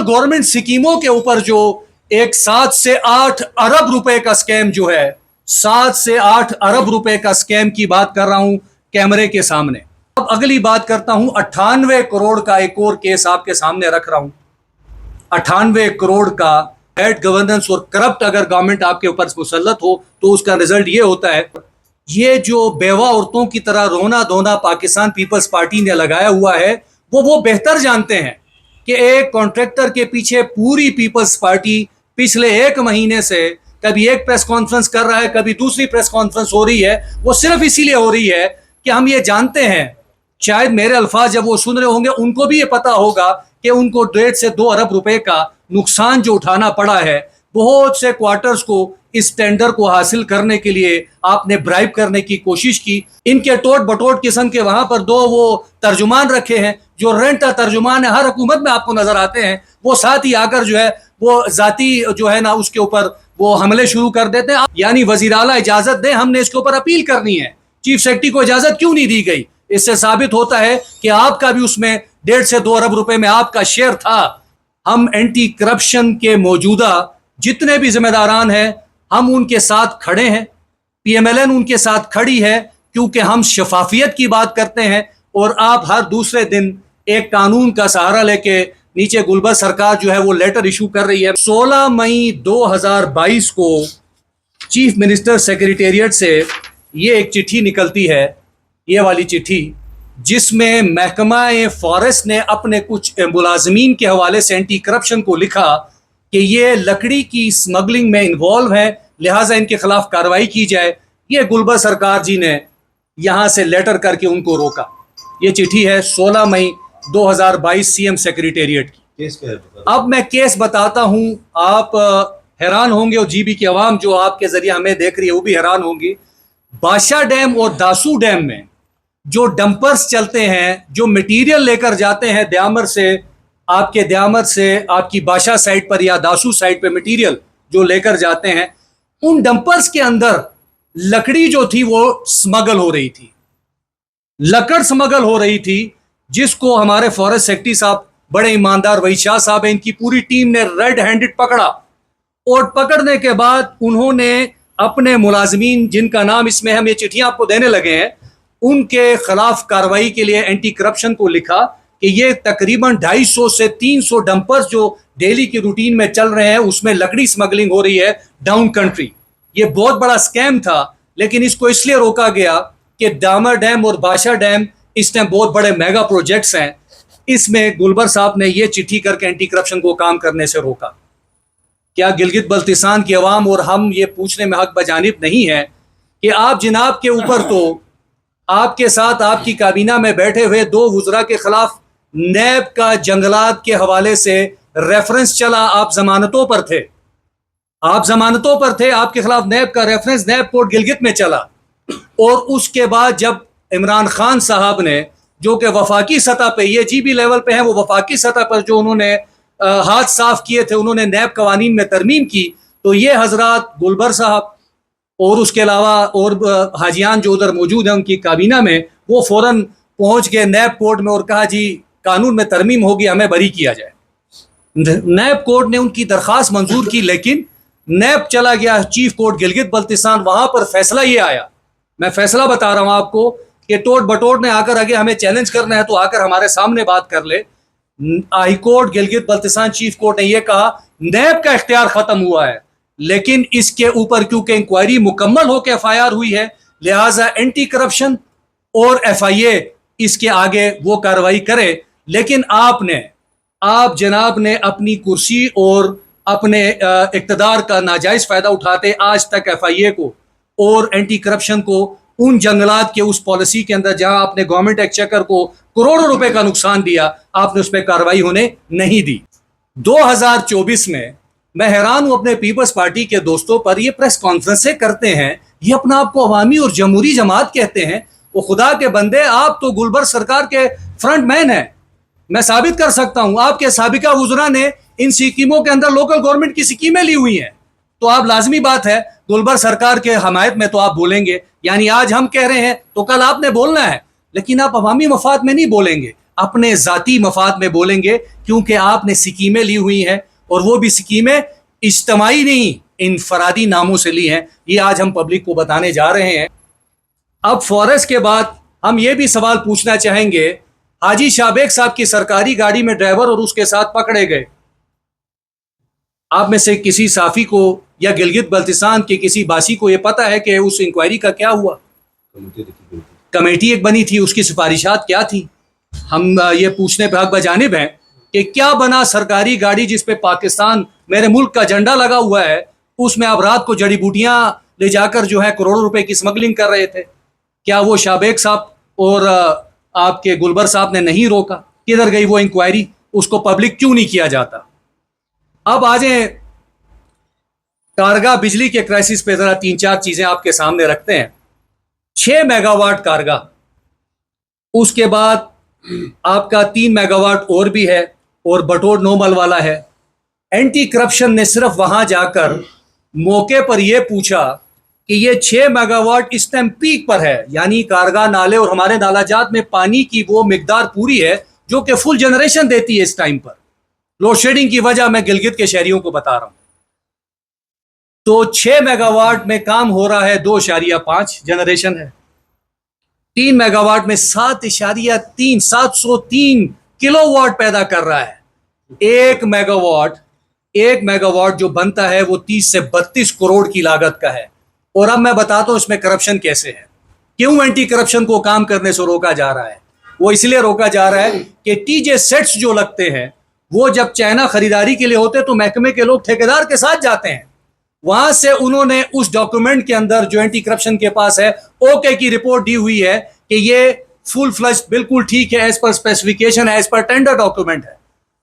Government स्कीमों के ऊपर जो एक 7 से 8 अरब रुपए का स्कैम जो है, 7 से 8 अरब रुपए का स्कैम की बात कर रहा हूं कैमरे के सामने। अब अगली बात करता हूं, 98 करोड़ का एक और केस आपके सामने रख रहा हूं। 98 करोड़ का बैड गवर्नेंस और करप्ट अगर गवर्नमेंट आपके ऊपर मुसल्लत हो तो उसका रिजल्ट ये होता है, ये जो बेवा औरतों की तरह रोना धोना पाकिस्तान पीपल्स पार्टी ने लगाया हुआ है, वो बेहतर जानते हैं कि एक कॉन्ट्रैक्टर के पीछे पूरी पीपल्स पार्टी पिछले 1 महीने से कभी एक प्रेस कॉन्फ्रेंस कर रहा है, कभी दूसरी प्रेस कॉन्फ्रेंस हो रही है। वो सिर्फ इसीलिए हो रही है कि हम ये जानते हैं, शायद मेरे अल्फाज जब वो सुन रहे होंगे उनको भी ये पता होगा कि उनको 1.5 से 2 अरब रुपए का नुकसान जो उठाना पड़ा है, बहुत से क्वार्टर्स को इस टेंडर को हासिल करने के लिए आपने ब्राइब करने की कोशिश की। इनके टोट बटोट किस्म के वहां पर 2 वो तर्जुमान रखे हैं जो रेंट तर्जुमान है, हर हुकूमत में आपको नजर आते हैं। वो साथ ही आकर जो है वो जाती जो है ना उसके ऊपर वो हमले शुरू कर देते हैं। यानी वजीर आला इजाजत दें, हमने इसके ऊपर अपील करनी है, चीफ सेक्रेटरी को इजाजत क्यों नहीं दी गई? इससे साबित होता है कि आपका भी उसमें 1.5 से 2 अरब रुपए में आपका शेयर था। हम एंटी करप्शन के मौजूदा जितने भी जिम्मेदारान हैं, हम उनके साथ खड़े हैं, पीएमएलएन उनके साथ खड़ी है, क्योंकि हम शफाफियत की बात करते हैं। और आप हर दूसरे दिन एक कानून का सहारा लेके नीचे गुलबर सरकार जो है वो लेटर इशू कर रही है। 16 मई 2022 को चीफ मिनिस्टर सेक्रेटेरिएट से ये एक चिट्ठी निकलती है, ये वाली चिट्ठी, जिसमें महकमा फॉरेस्ट ने अपने कुछ मुलाजमीन के हवाले से एंटी करप्शन को लिखा कि ये लकड़ी की स्मगलिंग में इन्वॉल्व है, लिहाजा इनके खिलाफ कार्रवाई की जाए। ये गुलबर सरकार जी ने यहां से लेटर करके उनको रोका। ये चिट्ठी है 16 मई 2022 सीएम सेक्रेटेरिएट की। अब मैं केस बताता हूं, आप हैरान होंगे और जीबी की आवाम जो आपके जरिए हमें देख रही है वो भी हैरान होंगी। बादशाह डैम और दासू डैम में जो डंपर्स चलते हैं, जो मटेरियल लेकर जाते हैं द्यामर से, आपके द्यामर से आपकी बादशाह साइड पर या दासू साइड पे मटेरियल जो लेकर जाते हैं, उन डंपर्स के अंदर लकड़ी जो थी वो स्मगल हो रही थी, लकड़ स्मगल हो रही थी, जिसको हमारे फॉरेस्ट सेक्रेटरी साहब बड़े ईमानदार वही शाह साहब हैं, इनकी पूरी टीम ने रेड हैंडेड पकड़ा। और पकड़ने के बाद उन्होंने अपने मुलाजमीन, जिनका नाम इसमें हम ये चिट्ठियां आपको देने लगे हैं, उनके खिलाफ कार्रवाई के लिए एंटी करप्शन को लिखा कि ये तकरीबन 250 से 300 डंपर्स जो डेली की रूटीन में चल रहे हैं उसमें लकड़ी स्मगलिंग हो रही है डाउन कंट्री। ये बहुत बड़ा स्कैम था, लेकिन इसको इसलिए रोका गया कि दामर डैम और बादशाह डैम इस टाइम बहुत बड़े मेगा प्रोजेक्ट्स हैं। इसमें गुलबर साहब ने ये चिट्ठी करके एंटी करप्शन को काम करने से रोका। क्या गिलगित बल्तिस्तान की आवाम और हम ये पूछने में हक बजानिब नहीं है कि आप जनाब के ऊपर तो आपके साथ आपकी काबीना में बैठे हुए 2 वुज़रा के खिलाफ नैब का जंगलात के हवाले से रेफरेंस चला, आप जमानतों पर थे, आप जमानतों पर थे, आपके खिलाफ नैब का रेफरेंस नैब कोर्ट गिलगित में चला। और उसके बाद जब इमरान खान साहब ने, जो कि वफाकी सतह पे, ये जीबी लेवल पे हैं, वो वफाकी सतह पर जो उन्होंने हाथ साफ किए थे, उन्होंने नैब कवानीन में तरमीम की, तो ये हजरात गुलबर साहब और उसके अलावा और हाजियान जो उधर मौजूद हैं उनकी काबीना में, वो फौरन पहुंच गए नैब कोर्ट में और कहा जी कानून में तरमीम होगी, हमें बरी किया जाए। नैब कोर्ट ने उनकी दरख्वास्त मंजूर की, लेकिन नैब चला गया चीफ कोर्ट गिलगित बल्तिस्तान, वहां पर फैसला ये आया, मैं फैसला बता रहा हूं आपको, कि टोट बटोट ने आकर आगे हमें चैलेंज करना है तो आकर हमारे सामने बात कर ले। High court Gilgit Baltistan chief court ने यह कहा नैब का इख्तियार खत्म हुआ है, लेकिन इसके ऊपर क्योंकि इंक्वायरी मुकम्मल होकर एफआईआर हुई है, लिहाजा एंटी करप्शन और एफआईए इसके आगे वो कार्रवाई करे। लेकिन आप जनाब ने अपनी कुर्सी और अपने इक़्तिदार का नाजायज फायदा उठाते आज तक एफआईए को और एंटी करप्शन को उन जंगलात के उस पॉलिसी के अंदर जहां आपने गवर्नमेंट एक्सचेकर को करोड़ों रुपए का नुकसान दिया, आपने उस पर कार्रवाई होने नहीं दी। 2024 में मैं हैरान हूं अपने पीपल्स पार्टी के दोस्तों पर, ये प्रेस कॉन्फ्रेंसें करते हैं, ये अपना आपको अवामी और जमहूरी जमात कहते हैं। वो खुदा के बंदे, आप तो गुलबर सरकार के फ्रंट मैन हैं। मैं साबित कर सकता हूं, आपके साबिका वुज़रा ने इन स्कीमों के अंदर लोकल गवर्नमेंट की स्कीमें ली हुई हैं, तो आप लाजमी बात है गुलबर सरकार के हमायत में तो आप बोलेंगे। यानी आज हम कह रहे हैं तो कल आपने बोलना है, लेकिन आप अवामी मफाद में नहीं बोलेंगे, अपने ज़ाती मफाद में बोलेंगे, क्योंकि आपने स्कीमें ली हुई हैं और वो भी स्कीमें इज्तमाई नहीं, इनफरादी नामों से ली हैं। ये आज हम पब्लिक को बताने जा रहे हैं। अब फॉरेस्ट के बाद हम ये भी सवाल पूछना चाहेंगे, हाजी शाबेग साहब की सरकारी गाड़ी में ड्राइवर और उसके साथ पकड़े गए। आप में से किसी साफी को या गिलगित बल्तिस्तान के किसी बासी को यह पता है कि उस इंक्वायरी का क्या हुआ? कमेटी एक बनी थी, उसकी सिफारिशात क्या थी? हम ये पूछने पर हक बजानिब हैं कि क्या बना सरकारी गाड़ी जिस पे पाकिस्तान मेरे मुल्क का झंडा लगा हुआ है, उसमें आप रात को जड़ी बूटियां ले जाकर जो है करोड़ों रुपए की स्मगलिंग कर रहे थे? क्या वो शाबेग साहब और आपके गुलबर साहब ने नहीं रोका? किधर गई वो इंक्वायरी? उसको पब्लिक क्यों नहीं किया जाता? अब आ जाए कारगा बिजली के क्राइसिस पे, जरा 3-4 चीजें आपके सामने रखते हैं। 6 मेगावाट कारगा, उसके बाद आपका 3 मेगावाट और भी है, और बटोर नोमल वाला है। एंटी करप्शन ने सिर्फ वहां जाकर मौके पर यह पूछा कि ये 6 मेगावाट इस टाइम पीक पर है, यानी कारगा नाले और हमारे नालाजात में पानी की वो मिकदार पूरी है जो कि फुल जनरेशन देती है इस टाइम पर। लोड शेडिंग की वजह मैं गिलगित के शहरियों को बता रहा हूं। तो 6 मेगावाट में काम हो रहा है, 2.5 जनरेशन है। 3 मेगावाट में 703 किलोवाट पैदा कर रहा है। 1 मेगावाट जो बनता है वो 30 से 32 करोड़ की लागत का है। और अब मैं बताता हूं इसमें करप्शन कैसे है, क्यों एंटी करप्शन को काम करने से रोका जा रहा है। वो इसलिए रोका जा रहा है कि टीजे सेट्स जो लगते हैं वो जब चाइना खरीदारी के लिए होते तो महकमे के लोग ठेकेदार के साथ जाते हैं, वहां से उन्होंने उस डॉक्यूमेंट के अंदर जो एंटी करप्शन के पास है ओके की रिपोर्ट दी हुई है कि ये फुल फ्लश बिल्कुल ठीक है, एज पर स्पेसिफिकेशन है, एज पर टेंडर डॉक्यूमेंट है।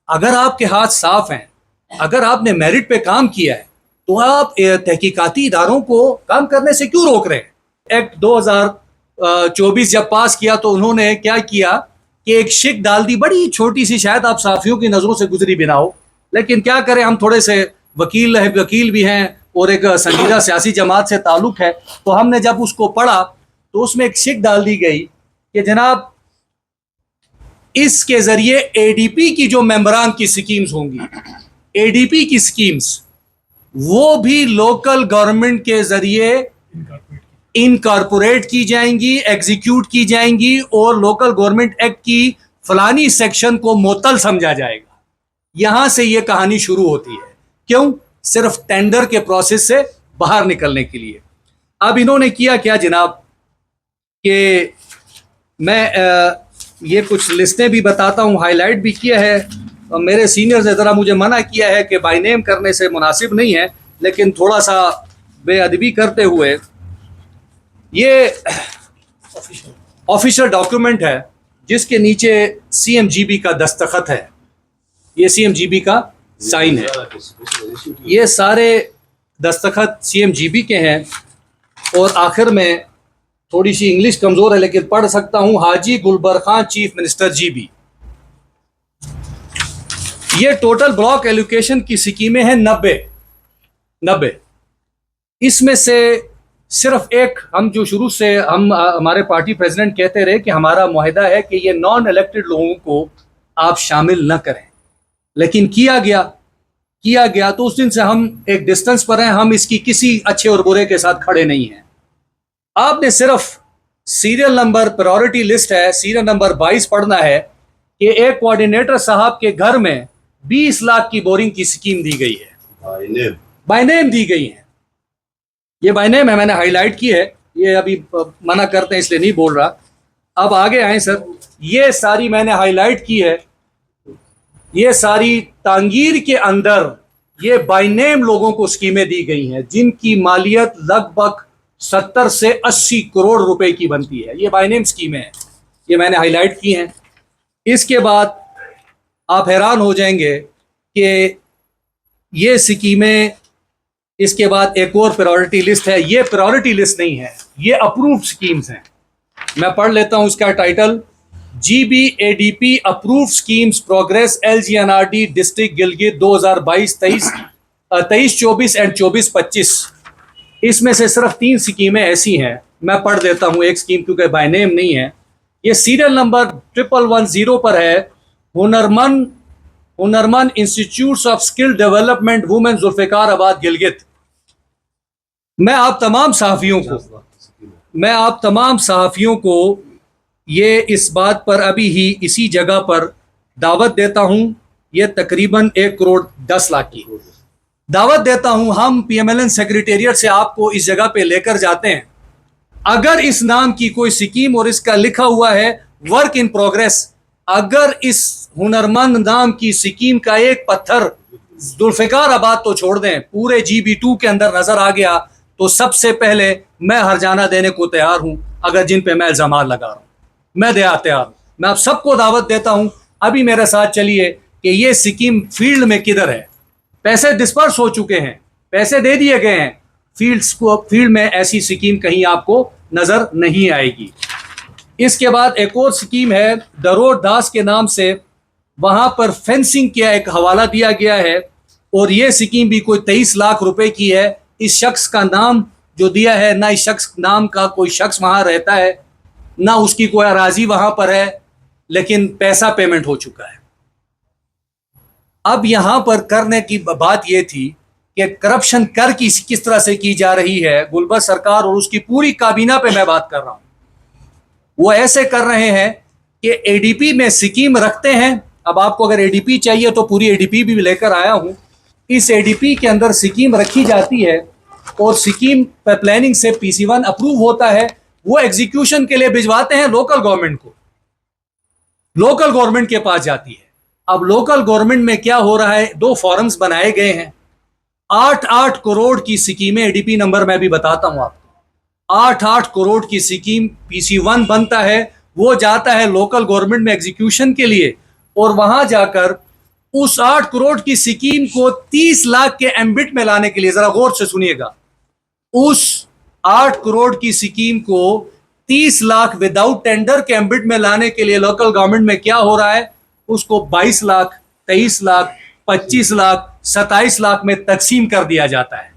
अगर आपके हाथ साफ हैं, अगर आपने मेरिट पे काम किया है, तो आप तहकीकाती इदारों को काम करने से क्यों रोक रहे हैं? एक्ट 2024 जब पास किया तो उन्होंने क्या किया कि एक शिक डाल दी, बड़ी छोटी सी, शायद आप साफियों की नजरों से गुजरी भी ना हो, लेकिन क्या करें, हम थोड़े से वकील भी हैं और एक संजीदा सियासी जमात से ताल्लुक है। तो हमने जब उसको पढ़ा तो उसमें एक शिक डाल दी गई कि जनाब इसके जरिए एडीपी की जो मेंबरान की स्कीम्स होंगी, एडीपी की स्कीम्स, वो भी लोकल गवर्नमेंट के जरिए इनकॉर्पोरेट की जाएंगी, एग्जीक्यूट की जाएंगी, और लोकल गवर्नमेंट एक्ट की फलानी सेक्शन को मुअत्तल समझा जाएगा। यहां से यह कहानी शुरू होती है। क्यों? सिर्फ टेंडर के प्रोसेस से बाहर निकलने के लिए। अब इन्होंने किया क्या जनाब कि मैं ये कुछ लिस्टें भी बताता हूं, हाईलाइट भी किया है। मेरे सीनियर्स ने ज़रा मुझे मना किया है कि बाय नेम करने से मुनासिब नहीं है, लेकिन थोड़ा सा बेअदबी करते हुए, ये ऑफिशियल डॉक्यूमेंट है जिसके नीचे सीएमजीबी का दस्तखत है, ये सीएमजीबी का साइन है, ये सारे दस्तखत सीएमजीबी के हैं। और आखिर में थोड़ी सी इंग्लिश कमज़ोर है लेकिन पढ़ सकता हूं, हाजी गुलबर खान चीफ मिनिस्टर जीबी। ये टोटल ब्लॉक एलोकेशन की स्कीमें हैं 90। इसमें से सिर्फ एक, हम जो शुरू से हमारे पार्टी प्रेसिडेंट कहते रहे कि हमारा मुआहिदा है कि ये नॉन इलेक्टेड लोगों को आप शामिल न करें, लेकिन किया गया तो उस दिन से हम एक डिस्टेंस पर हैं, हम इसकी किसी अच्छे और बुरे के साथ खड़े नहीं हैं। आपने सिर्फ सीरियल नंबर, प्रायोरिटी लिस्ट है, सीरियल नंबर 22 पढ़ना है कि एक कोऑर्डिनेटर साहब के घर में 20 लाख की बोरिंग की स्कीम दी गई है, बाय नेम दी गई है। ये बाय नेम है, मैंने हाईलाइट की है, ये अभी मना करते हैं इसलिए नहीं बोल रहा। अब आगे आए सर, ये सारी मैंने हाईलाइट की है, ये सारी तांगीर के अंदर ये बाय नेम लोगों को स्कीमें दी गई हैं जिनकी मालियत लगभग 70 से 80 करोड़ रुपए की बनती है। ये बाय नेम स्कीमें हैं, ये मैंने हाईलाइट की हैं। इसके बाद आप हैरान हो जाएंगे कि ये स्कीमें, इसके बाद एक और प्रायोरिटी लिस्ट है, ये प्रायोरिटी लिस्ट नहीं है, ये अप्रूव्ड स्कीम्स हैं। मैं पढ़ लेता हूं इसका title, GBADP approved schemes progress LGNRD district Gilgit 2022-23 and 24-25। इसमें से सिर्फ 3 स्कीमें ऐसी हैं, मैं पढ़ देता हूं एक स्कीम क्योंकि बाय नेम नहीं है। ये सीरियल नंबर 1110 पर है। Hunarman Hunarman institutes of skill development women Zulfiqar Gilgit. मैं आप तमाम सहाफ़ियों को ये इस बात पर अभी ही इसी जगह पर दावत देता हूं, ये तकरीबन 1,10,00,000 की दावत देता हूं। हम पीएमएलएन सेक्रेटेरिएट से आपको इस जगह पे लेकर जाते हैं। अगर इस नाम की कोई स्कीम और इसका लिखा हुआ है वर्क इन प्रोग्रेस, अगर इस हुनरमंद नाम की स्कीम का एक पत्थर जुल्फिकार तो छोड़ दें, पूरे GB2 के अंदर नजर आ गया तो सबसे पहले मैं हरजाना देने को तैयार हूं। अगर जिन पे मैं इल्जाम लगा रहा हूं, मैं तैयार हूं। मैं आप सबको दावत देता हूं, अभी मेरे साथ चलिए कि ये स्कीम फील्ड में किधर है। पैसे डिस्पर्स हो चुके हैं, पैसे दे दिए गए हैं, फील्ड में ऐसी स्कीम कहीं आपको नजर नहीं आएगी। इसके बाद एक और स्कीम है दरोर दास के नाम से, वहां पर फेंसिंग का एक हवाला दिया गया है और ये स्कीम भी कोई 23 लाख रुपए की है। इस शख्स का नाम जो दिया है, ना इस शख्स नाम का कोई शख्स वहां रहता है, ना उसकी कोई अराजी वहां पर है, लेकिन पैसा पेमेंट हो चुका है। अब यहां पर करने की बात यह थी कि करप्शन कर किस तरह से की जा रही है। गुलबर सरकार और उसकी पूरी काबीना पे मैं बात कर रहा हूं। वो ऐसे कर रहे हैं कि एडीपी में स्कीम रखते हैं। अब आपको अगर एडीपी चाहिए तो पूरी एडीपी भी लेकर आया हूं। इस एडीपी के अंदर स्कीम रखी जाती है और स्कीम पर प्लानिंग से PC1 अप्रूव होता है। वो एग्जीक्यूशन के लिए भिजवाते हैं लोकल गवर्नमेंट को, लोकल गवर्नमेंट के पास जाती है। अब लोकल गवर्नमेंट में क्या हो रहा है, 2 फॉर्म्स बनाए गए हैं। 8-8 करोड़ की स्कीमें, एडीपी नंबर मैं भी बताता हूं आपको। 8-8 करोड़ की स्कीम PC1 बनता है, वो जाता है लोकल गवर्नमेंट में एग्जीक्यूशन के लिए और वहां जाकर उस 8 करोड़ की स्कीम को 30 लाख के एम्बिट में लाने के लिए, जरा गौर से सुनिएगा, उस 8 करोड़ की स्कीम को 30 लाख विदाउट टेंडर के एम्बिट में लाने के लिए लोकल गवर्नमेंट में क्या हो रहा है, उसको 22 लाख, 23 लाख, 25 लाख, 27 लाख में तकसीम कर दिया जाता है।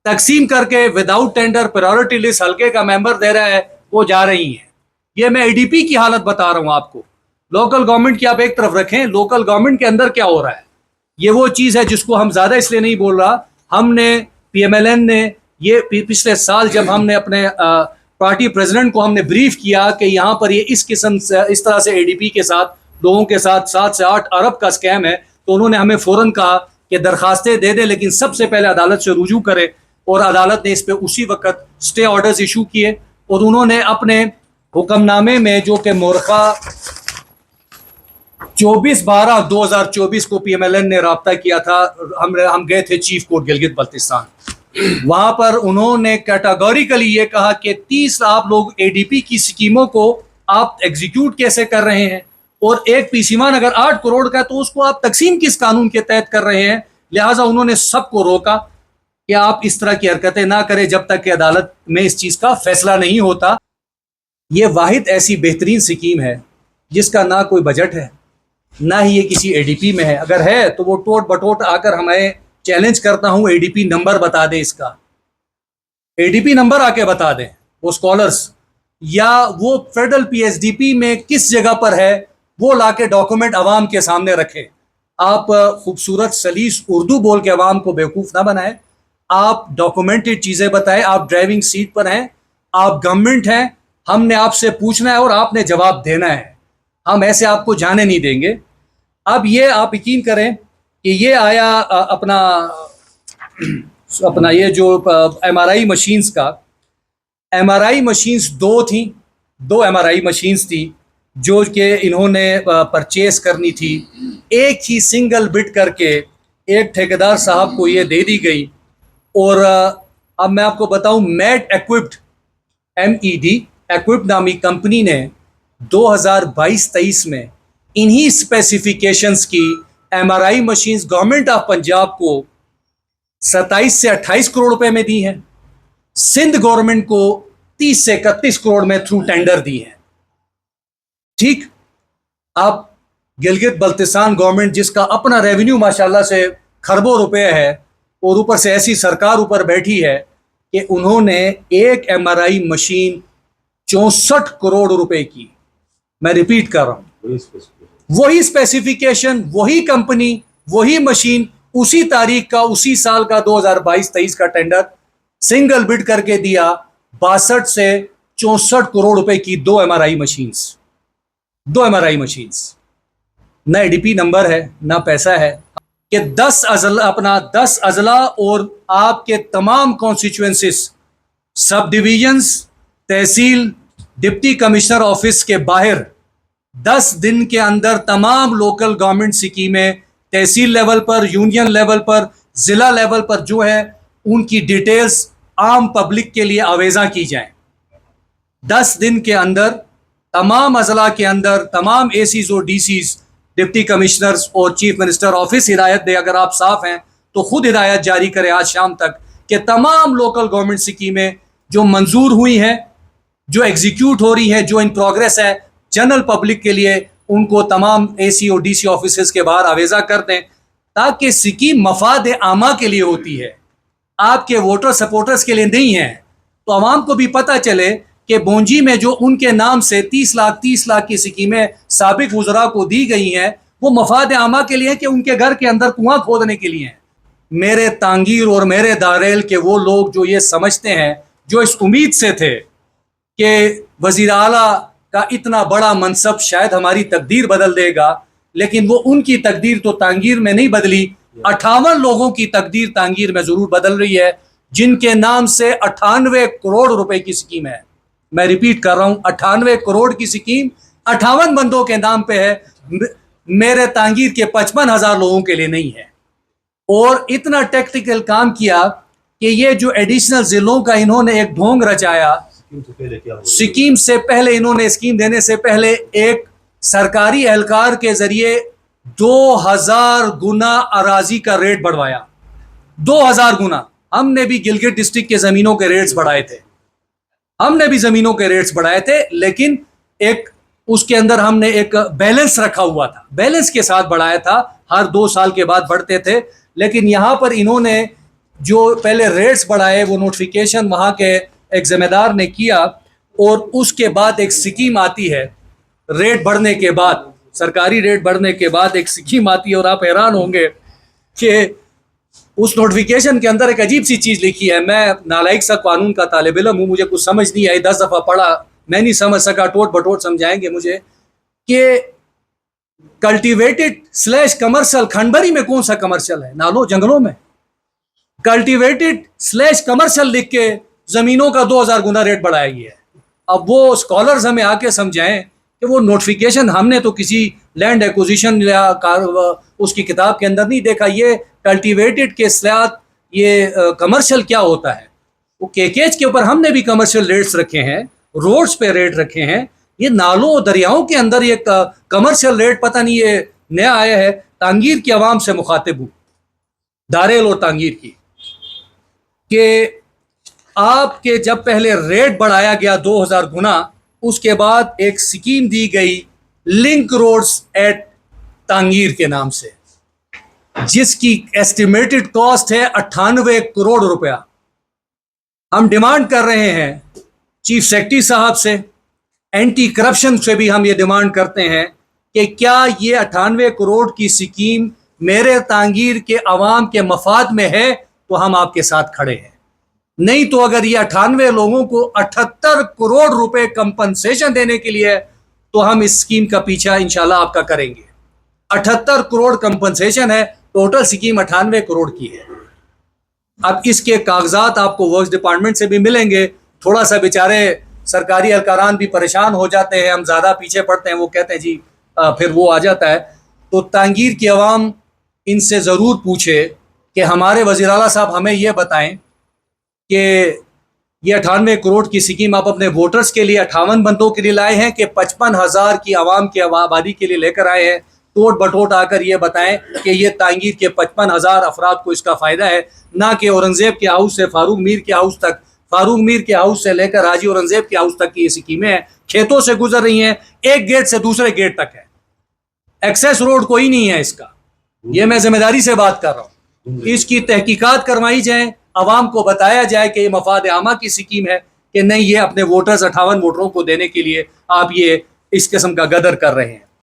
तकसीम करके विदाउट टेंडर प्रायोरिटी लिस्ट हल्के का मेंबर दे रहा है, वो जा रही है। ये मैं एडीपी की हालत बता रहा हूं आपको। लोकल गवर्नमेंट की आप एक तरफ रखें, लोकल गवर्नमेंट के अंदर क्या हो रहा है, ये वो चीज है जिसको हम ज्यादा इसलिए नहीं बोल रहा। हमने पीएमएलएन ने ये पिछले साल जब हमने अपने पार्टी प्रेसिडेंट को हमने ब्रीफ किया कि यहाँ पर ये इस किस्म से, इस तरह से एडीपी के साथ लोगों के साथ 7 से 8 अरब का स्कैम है, तो उन्होंने हमें फौरन कहा कि दरखास्तें दे दे, लेकिन सबसे पहले अदालत से रुजू करे। और अदालत ने इस पर उसी वक्त स्टे ऑर्डर्स इशू किए और उन्होंने अपने हुक्मनामे में, जो कि मोरखा 24/12/2024 को पीएमएलएन ने राब्ता किया था, हम गए थे चीफ कोर्ट गिलगित बल्तिस्तान। वहां पर उन्होंने कैटेगोरिकली ये कहा कि 30 आप लोग एडीपी की स्कीमों को आप एग्जीक्यूट कैसे कर रहे हैं, और एक PC1 अगर 8 करोड़ का तो उसको आप तकसीम किस कानून के तहत कर रहे हैं। लिहाजा उन्होंने सबको रोका कि आप इस तरह की हरकतें ना करें जब तक कि अदालत में इस चीज का फैसला नहीं होता। यह वाहिद ऐसी बेहतरीन स्कीम है जिसका ना कोई बजट है, ना ही ये किसी एडीपी में है। अगर है तो वो टोट बटोट आकर हमें चैलेंज करता हूं, एडीपी नंबर बता दे, इसका एडीपी नंबर आके बता दें वो स्कॉलर्स, या वो फेडरल PSDP में किस जगह पर है, वो लाके डॉक्यूमेंट अवाम के सामने रखे। आप खूबसूरत सलीस उर्दू बोल के अवाम को बेवकूफ़ ना बनाए, आप डॉक्यूमेंटेड चीज़ें बताएं। आप ड्राइविंग सीट पर हैं, आप गवर्नमेंट हैं, हमने आपसे पूछना है और आपने जवाब देना है। हम ऐसे आपको जाने नहीं देंगे। अब ये आप यकीन करें कि ये आया अपना ये जो MRI मशीन्स का, MRI मशीन्स 2 थी, 2 MRI मशीन्स थी जो कि इन्होंने परचेस करनी थी। एक ही सिंगल बिट करके एक ठेकेदार साहब को ये दे दी गई। और अब मैं आपको बताऊं, मैट इक्विप्ड MED इक्विप्ड नामी कंपनी ने 2022-23 में इन्हीं स्पेसिफिकेशंस की MRI machines government of Punjab को 27 से 28 करोड़ रुपए में दी हैं। सिंध गवर्नमेंट को 30 से 31 करोड़ में थ्रू टेंडर दी है। ठीक, अब गिलगित बल्तिस्तान गवर्नमेंट जिसका अपना रेवेन्यू माशाल्लाह से खरबों रुपए है और ऊपर से ऐसी सरकार ऊपर बैठी है कि उन्होंने एक MRI मशीन 64 करोड़ रुपए की मैं रिपीट कर रहा हूं, वही स्पेसिफिकेशन, वही कंपनी, वही मशीन, उसी तारीख का, उसी साल का 2022-23 का टेंडर सिंगल बिड करके दिया 62 से 64 करोड़ रुपए की दो एमआरआई मशीन्स। ना एडीपी नंबर है, ना पैसा है कि 10 अजला और आपके तमाम कॉन्स्टिट्यूएंसीज, सब डिवीजन्स, तहसील, डिप्टी कमिश्नर ऑफिस के बाहर 10 दिन के अंदर तमाम लोकल गवर्नमेंट स्कीमें तहसील लेवल पर, यूनियन लेवल पर, जिला लेवल पर जो है उनकी डिटेल्स आम पब्लिक के लिए आवेजा की जाए। 10 दिन के अंदर तमाम अजला के अंदर तमाम एसीज और डीसीज, डिप्टी कमिश्नर्स और चीफ मिनिस्टर ऑफिस हिदायत दे, अगर आप साफ हैं तो खुद हिदायत जारी करें आज शाम तक कि तमाम लोकल गवर्नमेंट स्कीमें जो मंजूर हुई हैं, जो एग्जीक्यूट हो रही हैं, जो इन प्रोग्रेस है, जनरल पब्लिक के लिए उनको तमाम एसी और डीसी ऑफिस के बाहर आवेजा कर दें, ताकि स्कीम मफाद आमा के लिए होती है, आपके वोटर सपोर्टर्स के लिए नहीं है। तो आवाम को भी पता चले कि बोंजी में जो उनके नाम से 30 लाख की स्कीमें साबिक वज़रा को दी गई हैं, वो मफाद आमा के लिए कि उनके घर के अंदर कुआं खोदने के लिए हैं। मेरे तांगीर और मेरे दारेल के वो लोग जो ये समझते हैं, जो इस उम्मीद से थे कि वज़ीर आला का इतना बड़ा मनसब शायद हमारी तकदीर बदल देगा, लेकिन वो उनकी तकदीर तो तांगीर में नहीं बदली। 58 लोगों की तकदीर तांगीर में जरूर बदल रही है, जिनके नाम से 98 करोड़ रुपए की स्कीम है। मैं रिपीट कर रहा हूं, 98 करोड़ की स्कीम 58 बंदों के नाम पे है, मेरे तांगीर के 55,000 लोगों के लिए नहीं है। और इतना टेक्निकल काम किया कि ये जो एडिशनल जिलों का इन्होंने एक ढोंग रचाया, स्कीम से पहले इन्होंने स्कीम देने से पहले एक सरकारी एहलकार के जरिए 2000 गुना अराजी का रेट बढ़वाया। 2000 गुना। हमने भी गिलगित डिस्ट्रिक्ट के जमीनों के रेट्स बढ़ाए थे, लेकिन एक उसके अंदर हमने एक बैलेंस रखा हुआ था, बैलेंस के साथ बढ़ाया था, हर 2 साल के बाद बढ़ते थे। लेकिन यहां पर इन्होंने जो पहले रेट्स बढ़ाए, वो नोटिफिकेशन वहां के एक जिम्मेदार ने किया, और उसके बाद एक स्कीम आती है रेट बढ़ने के बाद, सरकारी रेट बढ़ने के बाद एक स्कीम आती है, और आप हैरान होंगे कि उस नोटिफिकेशन के अंदर एक अजीब सी चीज़ लिखी है। मैं नालायक सा कानून का तालिब इल्म हूँ, मुझे कुछ समझ नहीं आई, 10 दफ़ा पढ़ा, मैं नहीं समझ सका, टोट बटोट समझाएंगे मुझे कि कल्टिवेटेड स्लैश कमर्शियल, खंडबरी में कौन सा कमर्शियल है, नालों जंगलों में कल्टिवेटेड स्लैश कमर्शियल लिख के ज़मीनों का 2000 गुना रेट बढ़ाया गया है। अब वो स्कॉलर्स हमें आके समझाएं कि वो नोटिफिकेशन हमने तो किसी लैंड एक्विजिशन या उसकी किताब के अंदर नहीं देखा, ये कल्टिवेटेड के साथ ये कमर्शियल क्या होता है। वो केकेज के ऊपर हमने भी कमर्शियल रेट्स रखे हैं, रोड्स पे रेट रखे हैं, ये नालों दरियाओं के अंदर ये कमर्शियल रेट पता नहीं ये नया आया है। तांगीर की आवाम से मुखातिब हूँ, दारेल और तांगीर की, कि आपके जब पहले रेट बढ़ाया गया 2000 गुना, उसके बाद एक स्कीम दी गई लिंक रोड्स एट तांगीर के नाम से, जिसकी एस्टिमेटेड कॉस्ट है 98 करोड़ रुपया। हम डिमांड कर रहे हैं चीफ सेक्रेटरी साहब से, एंटी करप्शन से भी हम ये डिमांड करते हैं कि क्या ये 98 करोड़ की स्कीम मेरे तांगीर के अवाम के मफाद में है तो हम आपके साथ खड़े हैं, नहीं तो अगर ये 98 लोगों को 78 करोड़ रुपए कंपनसेशन देने के लिए तो हम इस स्कीम का पीछा इंशाल्लाह आपका करेंगे। 78 करोड़ कंपनसेशन है, टोटल स्कीम 98 करोड़ की है। अब इसके कागजात आपको वर्क्स डिपार्टमेंट से भी मिलेंगे। थोड़ा सा बेचारे सरकारी एहलकारान भी परेशान हो जाते हैं, हम ज़्यादा पीछे पड़ते हैं, वो कहते हैं जी फिर वो आ जाता है। तो तांगीर की आवाम इनसे ज़रूर पूछे कि हमारे वज़ीर आला साहब हमें ये बताएं कि ये 98 करोड़ की स्कीम आप अपने वोटर्स के लिए 58 बंदों के लिए लाए हैं कि 55,000 की आवाम की आबादी के लिए लेकर आए हैं। टोट बटोट आकर ये बताएं कि ये तांगीर के 55,000 अफराद को इसका फ़ायदा है, ना कि औरंगज़ेब के हाउस से फारूक मीर के हाउस तक, फारूक मीर के हाउस से लेकर हाजी औरंगज़ेब के हाउस तक की ये स्कीमें हैं, खेतों से गुजर रही हैं, एक गेट से दूसरे गेट तक है, एक्सेस रोड कोई नहीं है इसका। ये मैं जिम्मेदारी से बात कर रहा हूँ। इसकी तहकीकात करवाई जाए, अवाम को बताया जाए कि ये मफाद आमा की स्कीम है कि नहीं, ये अपने वोटर्स 58 वोटरों को देने के लिए आप ये इस किस्म का गदर कर रहे हैं।